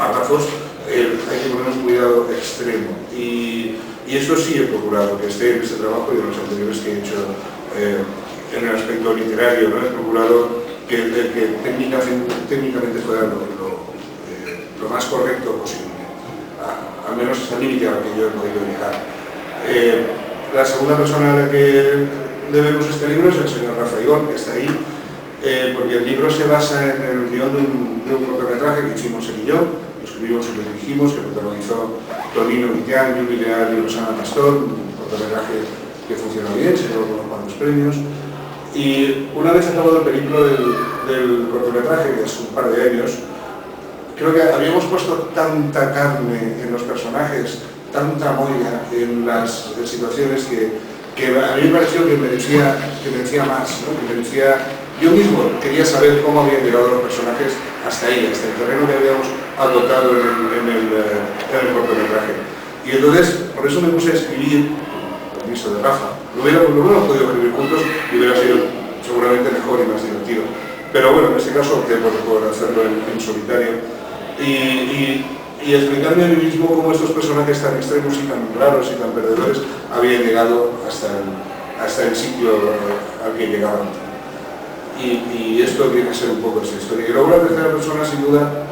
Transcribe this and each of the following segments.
párrafos, hay que poner un cuidado extremo. Y eso sí he procurado que esté en este trabajo y en los anteriores que he hecho en el aspecto literario, ¿no? He procurado que técnicamente fuera lo más correcto posible, al menos hasta el límite al que yo he podido llegar. La segunda persona a la que debemos este libro es el señor Rafa Igor, que está ahí, porque el libro se basa en el guión de un cortometraje que hicimos él y yo, lo escribimos y lo dirigimos, que protagonizó Tonino Vitián, Yuri Leal y Rosana Pastor, un cortometraje que funcionó bien, se llevó con cuantos premios. Y una vez acabado el periplo del cortometraje, que es un par de años, creo que habíamos puesto tanta carne en los personajes, tanta molla en las situaciones que a mí me pareció que merecía más, ¿no? Que merecía... Yo mismo quería saber cómo habían llegado los personajes hasta ahí, hasta el terreno que habíamos adoptado en el cortometraje. Y entonces, por eso me puse a escribir, con permiso de Rafa. Lo hubiéramos podido escribir juntos y hubiera sido seguramente mejor y más divertido. Pero bueno, en este caso opté por hacerlo en solitario. Y explicarme a mí mismo cómo estos personajes tan extremos y tan raros y tan perdedores habían llegado hasta el sitio al que llegaban. Y esto tiene que ser un poco esta historia. Y luego la tercera persona, sin duda,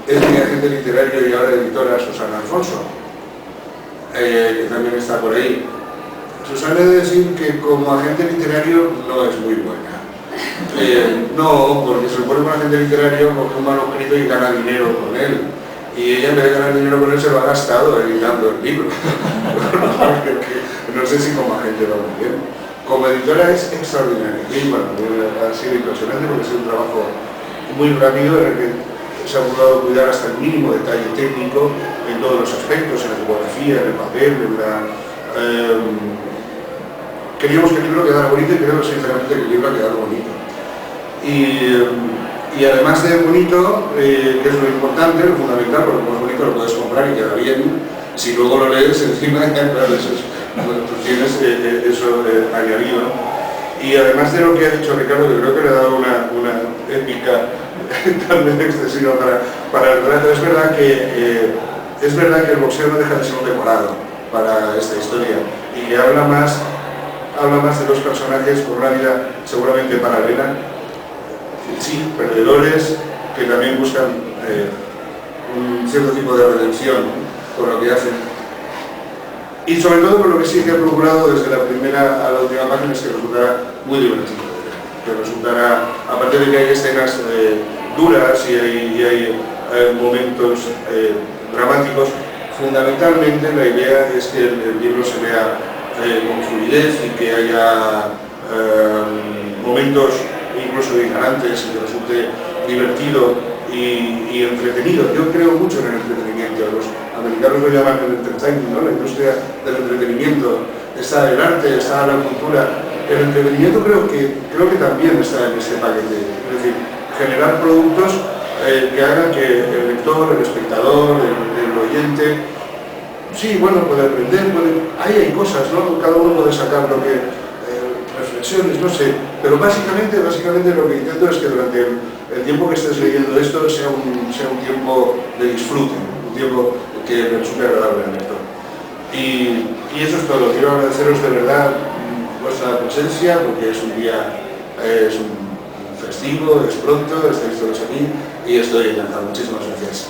es mi agente literario y ahora editora Susana Alfonso, que también está por ahí. Susana, he de decir que como agente literario no es muy buena. No, porque se pone un agente literario con un manuscrito y gana dinero con él. Y ella, en vez de ganar dinero con él, se lo ha gastado editando el libro. No sé si como agente va muy bien. Como editora es extraordinaria. Y bueno, ha sido impresionante porque ha sido un trabajo muy rápido en el que se ha procurado cuidar hasta el mínimo detalle técnico en todos los aspectos, en la tipografía, en el papel, queríamos que el libro quedara bonito y creo sinceramente que el libro ha quedado bonito. Y además de bonito, que es lo importante, lo fundamental, porque como es bonito lo puedes comprar y queda bien, si luego lo lees encima, claro, eso es, tú tienes eso añadido. Y además de lo que ha dicho Ricardo, que creo que le ha dado una épica también excesiva para el relato, es verdad que el boxeo no deja de ser un decorado para esta historia y que habla más de los personajes con una vida seguramente paralela, sí, perdedores, que también buscan un cierto tipo de redención por lo que hacen. Y sobre todo por lo que sí que he procurado desde la primera a la última página es que resultará muy divertido, que resultará, aparte de que hay escenas duras y hay momentos dramáticos, fundamentalmente la idea es que el libro se vea con fluidez y que haya momentos incluso hilarantes y que resulte divertido y entretenido. Yo creo mucho en el entretenimiento. Los americanos lo llaman el entertainment, ¿no? La industria del entretenimiento. Está el arte, está la cultura. El entretenimiento creo que también está en este paquete. Es decir, generar productos que hagan que el lector, el espectador, el oyente, sí, bueno, puede aprender, hay cosas, ¿no? Cada uno puede sacar lo que reflexiones, no sé, pero básicamente lo que intento es que durante el tiempo que estés leyendo esto sea un tiempo de disfrute, un tiempo que resulte agradable al lector. Y eso es todo. Quiero agradeceros de verdad vuestra presencia, porque es un día, es un festivo, es pronto, estáis todos aquí y estoy encantado. Muchísimas gracias.